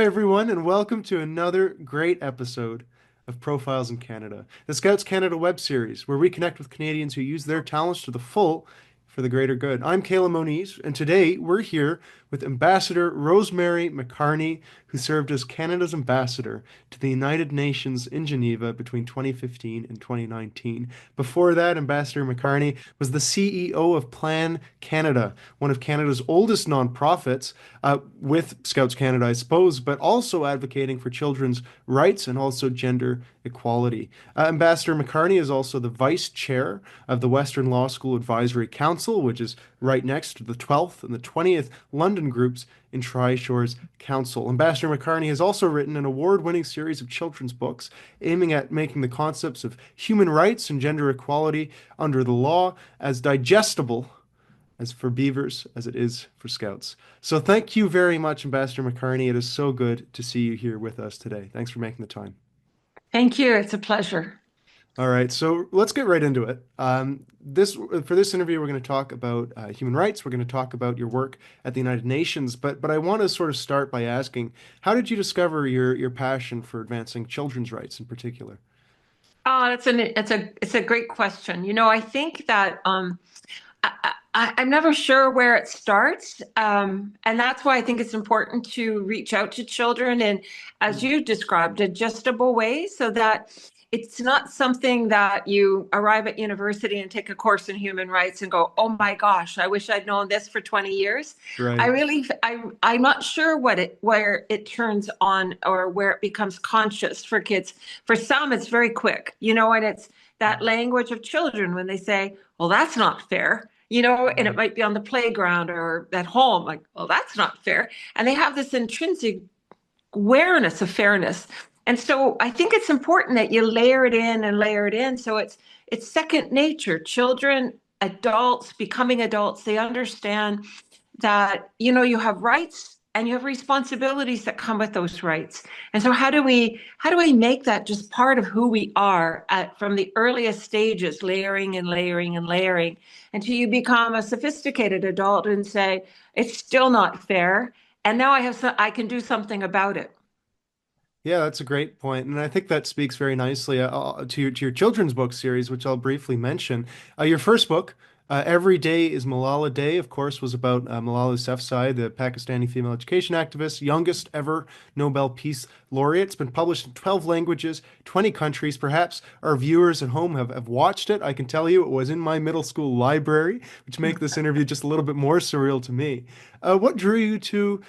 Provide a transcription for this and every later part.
everyone, and welcome to another great episode of Profiles in Canada, the Scouts Canada web series, where we connect with Canadians who use their talents to the full for the greater good. I'm Kaelem Moniz, and today we're here with Ambassador Rosemary McCarney, who served as Canada's ambassador to the United Nations in Geneva between 2015 and 2019. Before that, Ambassador McCarney was the CEO of Plan Canada, one of Canada's oldest nonprofits, with Scouts Canada, I suppose, but also advocating for children's rights and also gender equality. Ambassador McCarney is also the vice chair of the Western Law School Advisory Council, which is right next to the 12th and the 20th London groups in Tri-Shores Council. Ambassador McCarney has also written an award-winning series of children's books aiming at making the concepts of human rights and gender equality under the law as digestible as for Beavers as it is for Scouts. So thank you very much, Ambassador McCarney. It is so good to see you here with us today. Thanks for making the time. Thank you. It's a pleasure. All right, so let's get right into it. For this interview, we're going to talk about human rights. We're going to talk about your work at the United Nations, but I want to sort of start by asking, how did you discover your passion for advancing children's rights in particular? It's a great question. I think that I'm never sure where it starts, and that's why I think it's important to reach out to children in, as you described, digestible ways, so that it's not something that you arrive at university and take a course in human rights and go, oh my gosh, I wish I'd known this for 20 years. Right. I'm not sure where it turns on or where it becomes conscious for kids. For some, it's very quick, and it's that language of children when they say, well, that's not fair. And it might be on the playground or at home, like, well, that's not fair. And they have this intrinsic awareness of fairness. And so I think it's important that you layer it in and layer it in. So it's second nature. Children, adults, becoming adults, they understand that, you have rights and you have responsibilities that come with those rights. And so how do we make that just part of who we are from the earliest stages, layering and layering and layering, until you become a sophisticated adult and say, it's still not fair. And now I can do something about it. Yeah, that's a great point, and I think that speaks very nicely to your children's book series, which I'll briefly mention. Your first book, Every Day is Malala Day, of course, was about Malala Yousafzai, the Pakistani female education activist, youngest ever Nobel Peace Laureate. It's been published in 12 languages, 20 countries. Perhaps our viewers at home have watched it. I can tell you it was in my middle school library, which make this interview just a little bit more surreal to me. What drew you to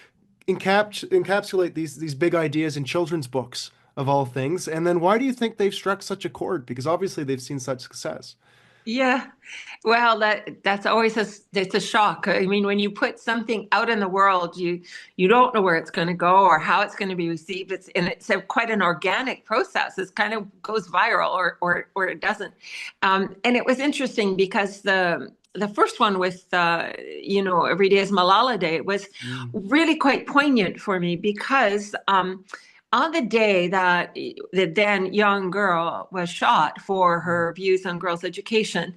encapsulate these big ideas in children's books of all things? And then why do you think they've struck such a chord? Because obviously they've seen such success. Yeah, well, that's always it's a shock. I mean, when you put something out in the world, you don't know where it's going to go or how it's going to be received. It's quite an organic process. It kind of goes viral or it doesn't. And it was interesting because the first one with Every Day is Malala Day was really quite poignant for me because on the day that the then young girl was shot for her views on girls' education,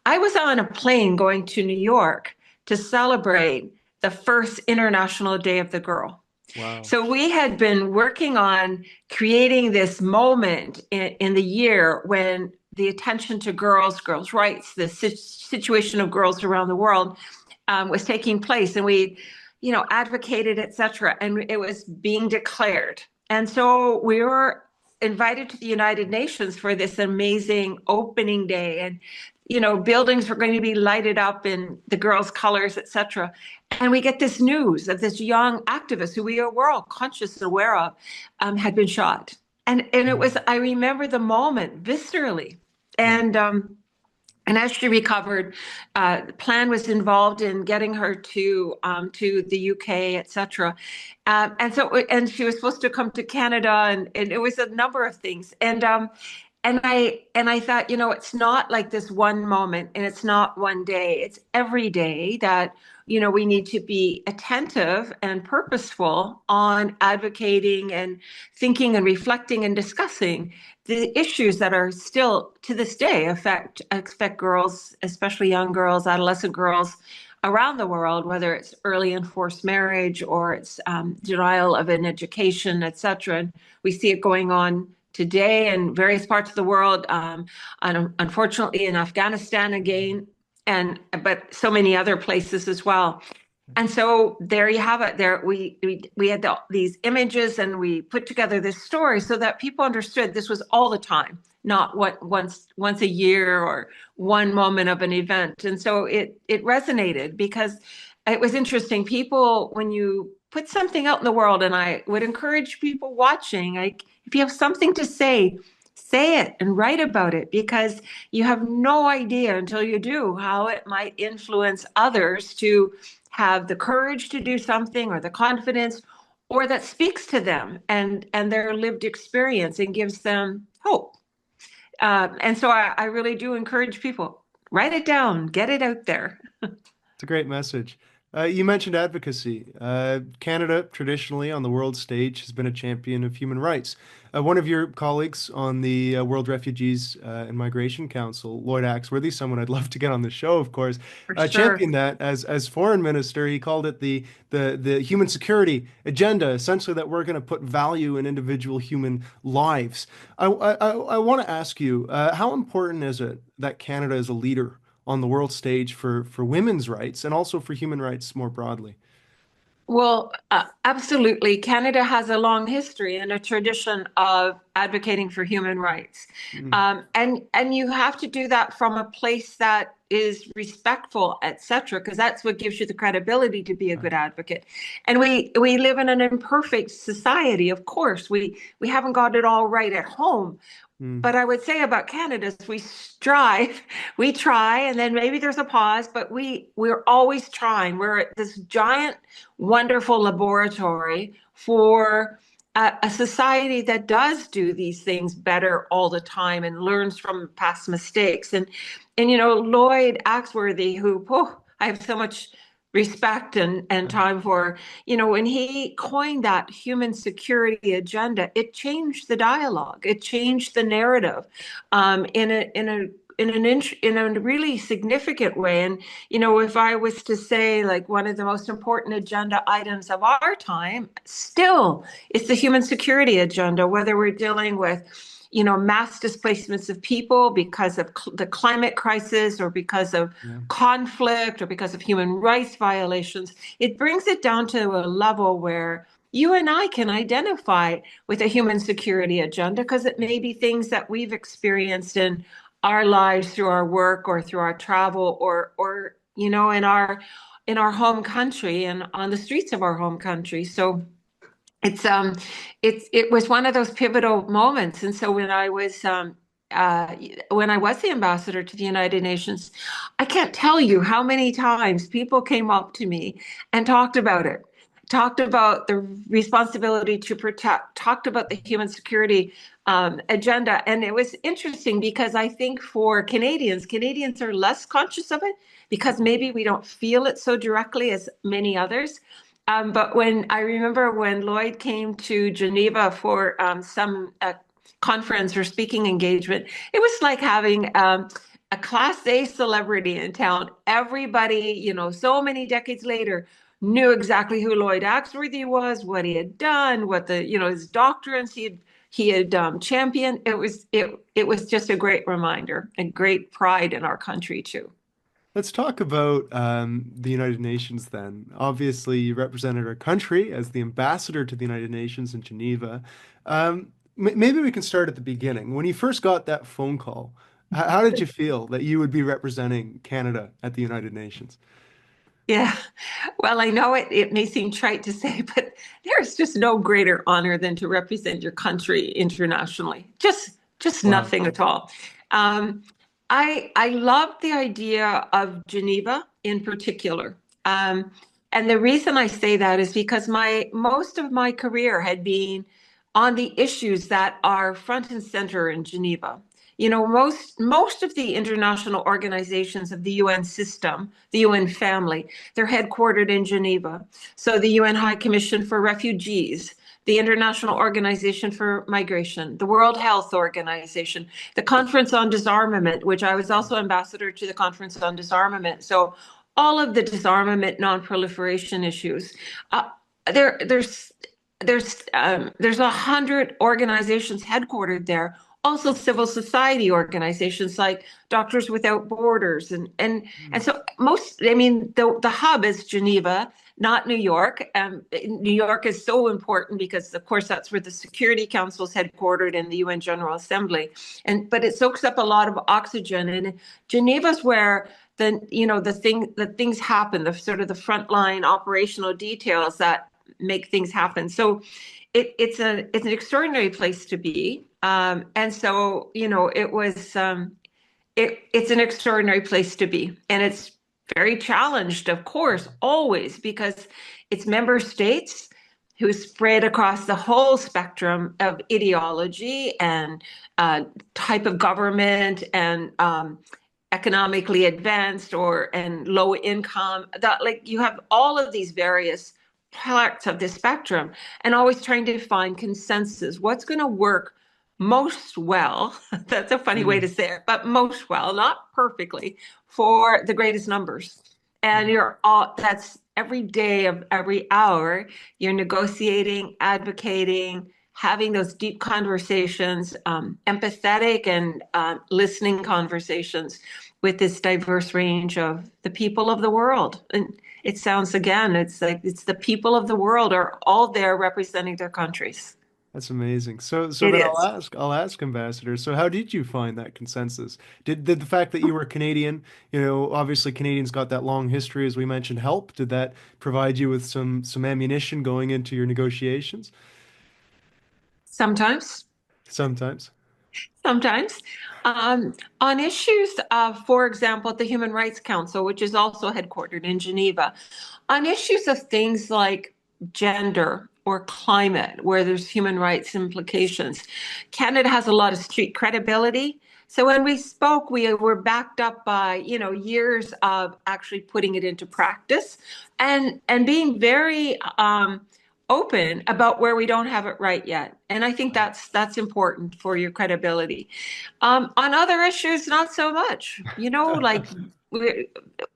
I was on a plane going to New York to celebrate the first International Day of the Girl. Wow. So we had been working on creating this moment in the year when the attention to girls' rights, the situation of girls around the world was taking place, and we, advocated, etc., and it was being declared. And so we were invited to the United Nations for this amazing opening day, and buildings were going to be lighted up in the girls' colors, etc. And we get this news of this young activist who we were all conscious and aware of had been shot. And it was, I remember the moment viscerally. And as she recovered, the plan was involved in getting her to the UK, etc. And she was supposed to come to Canada, and it was a number of things. And I thought, it's not like this one moment, and it's not one day. It's every day that we need to be attentive and purposeful on advocating and thinking and reflecting and discussing the issues that are still to this day affect girls, especially young girls, adolescent girls, around the world, whether it's early and forced marriage or it's denial of an education, et cetera. And we see it going on today in various parts of the world, and unfortunately in Afghanistan again, and but so many other places as well. And so there you have it. There we had these images, and we put together this story so that people understood this was all the time, not what once a year or one moment of an event. And so it resonated because it was interesting. People, when you put something out in the world, and I would encourage people watching, like if you have something to say it and write about it, because you have no idea until you do how it might influence others to have the courage to do something, or the confidence, or that speaks to them and their lived experience and gives them hope. And so I really do encourage people, write it down, get it out there. It's a great message. You mentioned advocacy. Canada, traditionally on the world stage, has been a champion of human rights. One of your colleagues on the World Refugees and Migration Council, Lloyd Axworthy, someone I'd love to get on the show, of course, For sure. championed that as foreign minister. He called it the human security agenda, essentially that we're going to put value in individual human lives. I want to ask you, how important is it that Canada is a leader on the world stage for women's rights and also for human rights more broadly? Well, absolutely. Canada has a long history and a tradition of advocating for human rights. Mm, And you have to do that from a place that is respectful, et cetera, because that's what gives you the credibility to be a right. good advocate. And we live in an imperfect society, of course. We haven't got it all right at home. Mm, But I would say about Canada is we strive, we try, and then maybe there's a pause, but we're always trying. We're this giant, wonderful laboratory for a society that does do these things better all the time and learns from past mistakes. And Lloyd Axworthy, who I have so much respect and right. time for, when he coined that human security agenda, it changed the dialogue, it changed the narrative, in a really significant way. And if I was to say, like, one of the most important agenda items of our time, still, it's the human security agenda, whether we're dealing with mass displacements of people because of the climate crisis, or because of Yeah. conflict, or because of human rights violations. It brings it down to a level where you and I can identify with a human security agenda, because it may be things that we've experienced in our lives through our work or through our travel, or in our home country and on the streets of our home country. So it's it was one of those pivotal moments. And so uh, when I was the ambassador to the United Nations, I can't tell you how many times people came up to me and talked about it, talked about the responsibility to protect, talked about the human security agenda. And it was interesting because I think for Canadians are less conscious of it because maybe we don't feel it so directly as many others. But when I remember when Lloyd came to Geneva for some conference or speaking engagement, it was like having a Class A celebrity in town. Everybody, so many decades later, knew exactly who Lloyd Axworthy was, what he had done, what his doctrines he had championed. It was just a great reminder and great pride in our country too. Let's talk about the United Nations then. Obviously, you represented our country as the ambassador to the United Nations in Geneva. Maybe we can start at the beginning. When you first got that phone call, how did you feel that you would be representing Canada at the United Nations? Yeah. Well, I know it may seem trite to say, but there's just no greater honor than to represent your country internationally. Just Wow. nothing at all. Um, I love the idea of Geneva in particular. And the reason I say that is because my most of my career had been on the issues that are front and center in Geneva. Most of the international organizations of the UN system, the UN family, they're headquartered in Geneva. So the UN High Commission for Refugees, the International Organization for Migration, the World Health Organization, the Conference on Disarmament, which I was also ambassador to the Conference on Disarmament. So all of the disarmament, non-proliferation issues. Uh, there, there's there's 100 organizations headquartered there. Also, civil society organizations like Doctors Without Borders, and Mm. so most. I mean, the hub is Geneva, not New York. New York is so important because, of course, that's where the Security Council is headquartered and the UN General Assembly. But it soaks up a lot of oxygen, and Geneva's where the things happen, the sort of the frontline operational details that make things happen. So it's an extraordinary place to be. And so, it's an extraordinary place to be. And it's very challenged, of course, always, because it's member states who spread across the whole spectrum of ideology and type of government and economically advanced and low income. That, like, you have all of these various parts of the spectrum, and always trying to find consensus. What's going to work most well? That's a funny way Mm. to say it, but most well, not perfectly, for the greatest numbers. And Mm. that's every day of every hour, you're negotiating, advocating, having those deep conversations, empathetic and listening conversations with this diverse range of the people of the world. And it sounds, again, it's like it's the people of the world are all there representing their countries. That's amazing. So It then is. I'll ask Ambassador. So how did you find that consensus? Did the fact that you were Canadian, obviously Canadians got that long history, as we mentioned, help? Did that provide you with some ammunition going into your negotiations? Sometimes. Sometimes. Sometimes. On issues of, for example, the Human Rights Council, which is also headquartered in Geneva, on issues of things like gender or climate, where there's human rights implications, Canada has a lot of street credibility. So when we spoke, we were backed up by, years of actually putting it into practice and being very open about where we don't have it right yet. And I think that's important for your credibility. On other issues, not so much. Like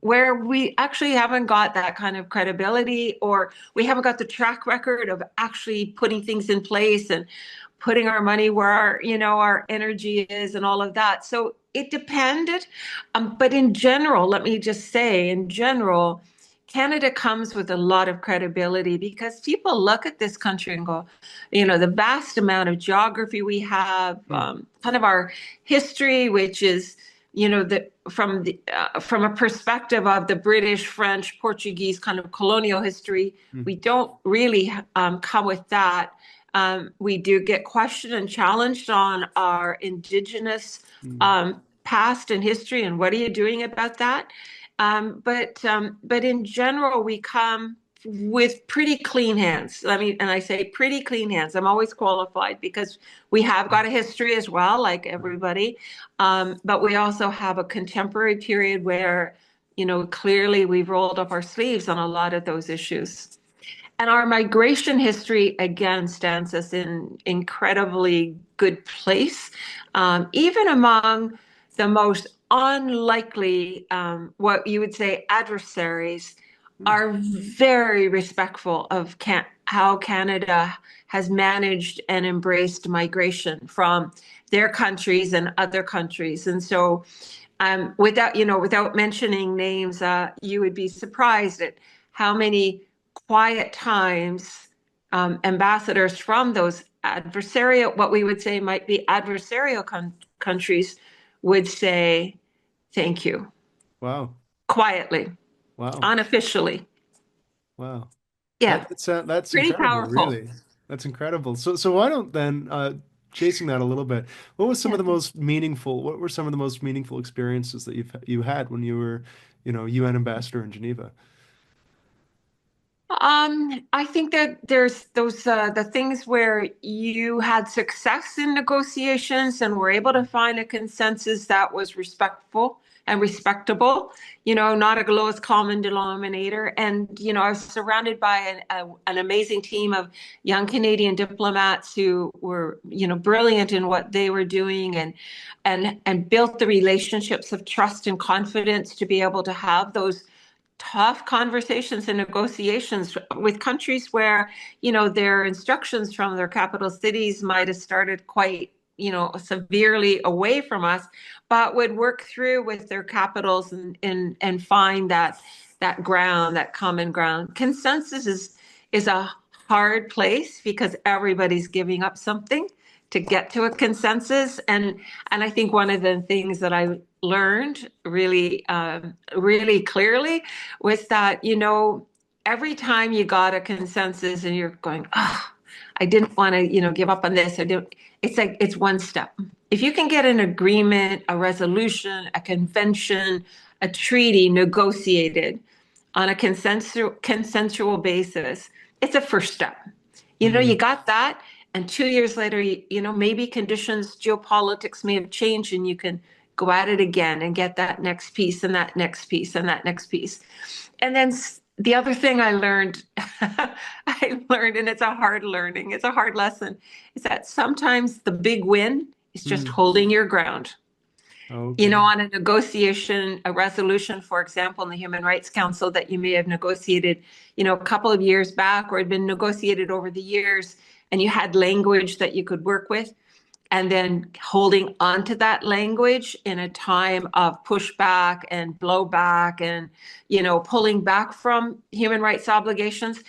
where we actually haven't got that kind of credibility, or we haven't got the track record of actually putting things in place and putting our money where our energy is and all of that. So it depended. But in general, let me just say, in general, Canada comes with a lot of credibility because people look at this country and go, the vast amount of geography we have, Mm. kind of our history, which is, from a perspective of the British, French, Portuguese kind of colonial history, Mm. we don't really come with that. We do get questioned and challenged on our Indigenous Mm. past and history, and what are you doing about that? But in general, we come with pretty clean hands. And I say pretty clean hands. I'm always qualified because we have got a history as well, like everybody. But we also have a contemporary period where, clearly we've rolled up our sleeves on a lot of those issues. And our migration history, again, stands us in incredibly good place, even among the most unlikely, what you would say, adversaries, Mm. are very respectful of how Canada has managed and embraced migration from their countries and other countries. And so, without mentioning names, you would be surprised at how many quiet times ambassadors from those adversarial, what we would say might be adversarial countries, would say thank you Wow. quietly, Wow. unofficially. Wow. Yeah, That's pretty incredible, powerful. really. That's incredible. So why don't then chasing that a little bit, Yeah. what were some of the most meaningful experiences that you had when you were, UN ambassador in Geneva? I think that there's those the things where you had success in negotiations and were able to find a consensus that was respectful and respectable, not a lowest common denominator. And, I was surrounded by an amazing team of young Canadian diplomats who were, brilliant in what they were doing and built the relationships of trust and confidence to be able to have those tough conversations and negotiations with countries where, their instructions from their capital cities might have started quite, severely away from us, but would work through with their capitals and find that ground, that common ground. Consensus is a hard place because everybody's giving up something to get to a consensus. And I think one of the things that I learned really clearly was that, every time you got a consensus and you're going, oh, I didn't want to, give up on this. It's like, it's one step. If you can get an agreement, a resolution, a convention, a treaty negotiated on a consensual basis, it's a first step. You Mm, got that. And 2 years later, maybe conditions, geopolitics may have changed and you can go at it again and get that next piece and that next piece and that next piece. And then the other thing I learned, and it's a hard learning, it's a hard lesson, is that sometimes the big win is just mm. holding your ground. Okay. On a negotiation, a resolution, for example, in the Human Rights Council that you may have negotiated, a couple of years back or had been negotiated over the years, and you had language that you could work with, and then holding on to that language in a time of pushback and blowback and, pulling back from human rights obligations,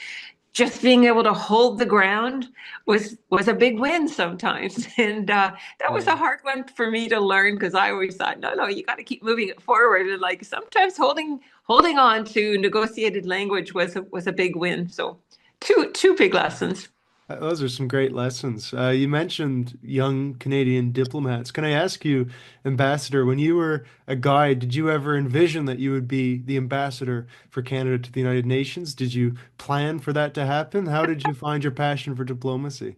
just being able to hold the ground was a big win sometimes. And that was Yeah. a hard one for me to learn because I always thought, no, you got to keep moving it forward. And like sometimes holding on to negotiated language was a big win. So two big lessons. Those are some great lessons. You mentioned young Canadian diplomats. Can I ask you, Ambassador, when you were a guy, did you ever envision that you would be the ambassador for Canada to the United Nations? Did you plan for that to happen? How did you find your passion for diplomacy?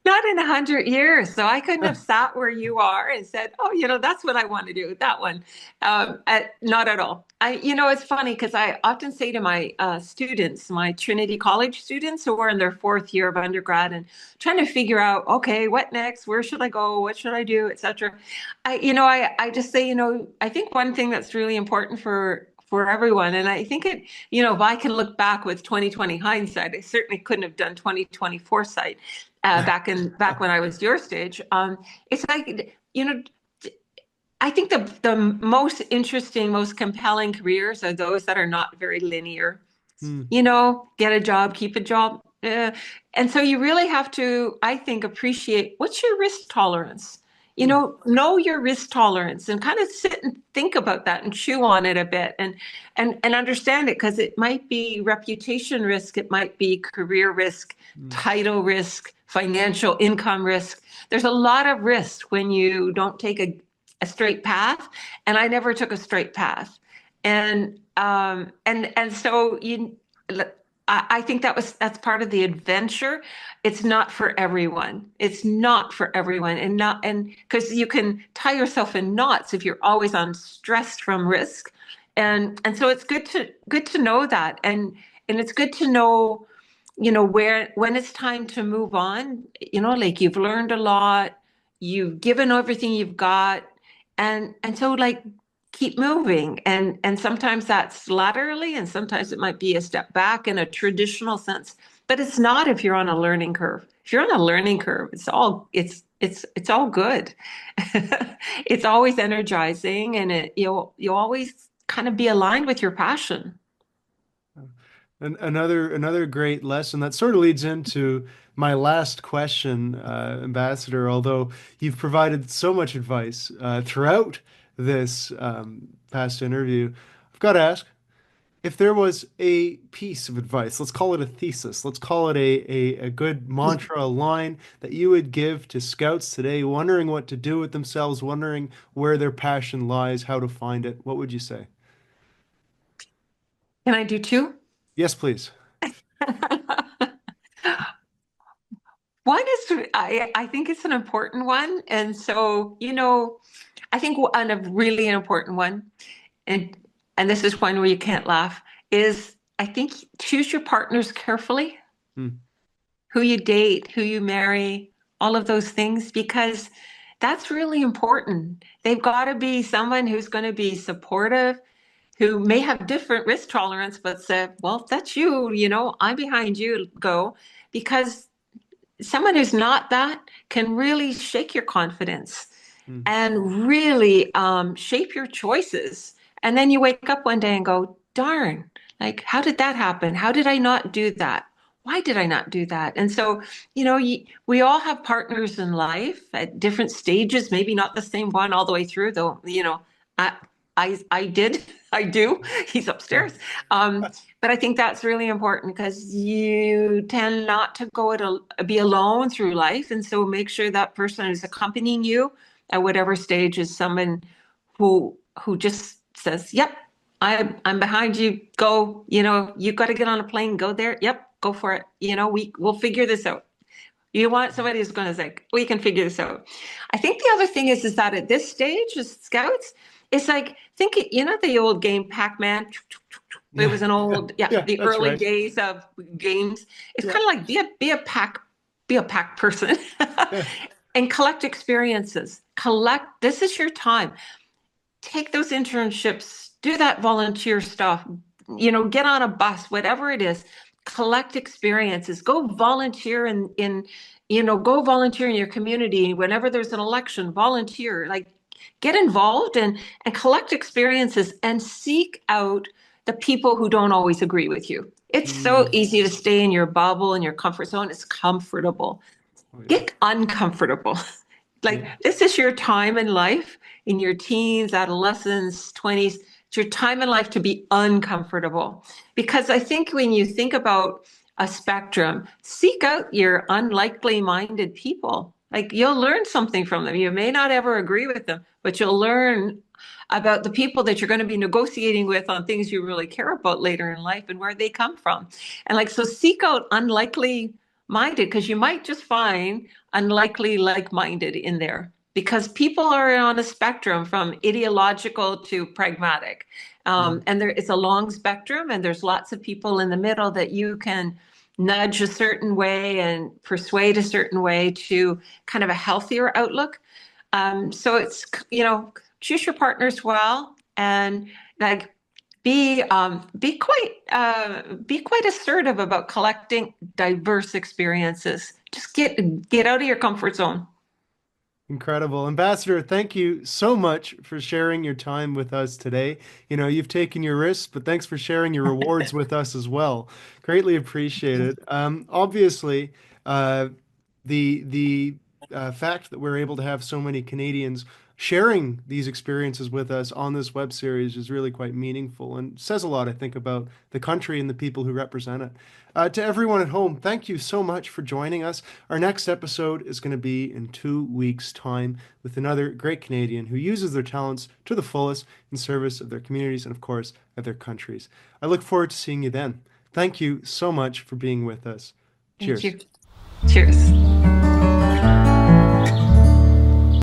Not in 100 years. So I couldn't have sat where you are and said, "Oh, that's what I want to do." That one, not at all. It's funny because I often say to my students, my Trinity College students who are in their fourth year of undergrad and trying to figure out, okay, what next? Where should I go? What should I do, etc. I just say, I think one thing that's really important for everyone, and I think if I can look back with 2020 hindsight, I certainly couldn't have done 2020 foresight back when I was your stage. It's like, I think the most interesting, most compelling careers are those that are not very linear. Hmm. Get a job, keep a job. And so you really have to, I think, appreciate what's your risk tolerance. Hmm. Know your risk tolerance and kind of sit and think about that and chew on it a bit and understand it because it might be reputation risk, it might be career risk, Hmm. title risk, financial income risk. There's a lot of risk when you don't take a straight path, and I never took a straight path. And so I think that's part of the adventure. It's not for everyone. It's not for everyone, and because you can tie yourself in knots if you're always on stress from risk, and so it's good to know that, and it's good to know, where when it's time to move on. Like you've learned a lot, you've given everything you've got, and so like keep moving, and sometimes that's laterally and sometimes it might be a step back in a traditional sense, but it's not if you're on a learning curve. If you're on a learning curve, it's all good. It's always energizing, and you'll always kind of be aligned with your passion. Another great lesson that sort of leads into my last question, Ambassador. Although you've provided so much advice throughout this past interview, I've got to ask if there was a piece of advice, let's call it a thesis, let's call it a good mantra, a line that you would give to scouts today, wondering what to do with themselves, wondering where their passion lies, how to find it. What would you say? Can I do two? Yes, please. One is I think it's an important one, and so I think one a really important one, and and this is one where you can't laugh, is I think choose your partners carefully, Hmm. who you date, who you marry, all of those things, because that's really important. They've got to be someone who's going to be supportive, who may have different risk tolerance, but say, well, if that's you, I'm behind you, go. Because someone who's not that can really shake your confidence Mm. and really shape your choices. And then you wake up one day and go, darn, like, how did that happen? How did I not do that? Why did I not do that? And so, we all have partners in life at different stages, maybe not the same one all the way through, though, I, I did, I do. He's Yeah. upstairs. But I think that's really important because you tend not to be alone through life. And so make sure that person is accompanying you at whatever stage is someone who just says, "Yep, I'm behind you. Go. You've got to get on a plane. Go there. Yep, go for it. We'll figure this out." You want somebody who's going to say, "We can figure this out." I think the other thing is that at this stage as scouts, it's like the old game Pac-Man. It Yeah. was an old, Yeah, the that's early right. days of games. It's Yeah. kind of like be a pack person Yeah. and collect experiences. This is your time. Take those internships, do that volunteer stuff, get on a bus, whatever it is, collect experiences, go volunteer go volunteer in your community. Whenever there's an election, volunteer, like get involved and collect experiences and seek out the people who don't always agree with you. It's so Mm. easy to stay in your bubble and your comfort zone. It's comfortable. Oh, yeah. Get uncomfortable. Like Yeah. this is your time in life, in your teens, adolescence, 20s. It's your time in life to be uncomfortable. Because I think when you think about a spectrum, seek out your unlikely minded people. Like you'll learn something from them. You may not ever agree with them, but you'll learn about the people that you're going to be negotiating with on things you really care about later in life and where they come from. And like, so seek out unlikely minded because you might just find unlikely like-minded in there because people are on a spectrum from ideological to pragmatic. Mm. And it's a long spectrum, and there's lots of people in the middle that you can nudge a certain way and persuade a certain way to kind of a healthier outlook. So it's, choose your partners well and like be quite assertive about collecting diverse experiences. Just get out of your comfort zone. Incredible. Ambassador, thank you so much for sharing your time with us today. You've taken your risks, but thanks for sharing your rewards with us as well. Greatly appreciated. Obviously, uh, the fact that we're able to have so many Canadians sharing these experiences with us on this web series is really quite meaningful and says a lot, I think, about the country and the people who represent it. To everyone at home, thank you so much for joining us. Our next episode is going to be in 2 weeks' time with another great Canadian who uses their talents to the fullest in service of their communities and, of course, of their countries. I look forward to seeing you then. Thank you so much for being with us. Thank Cheers. you. Cheers.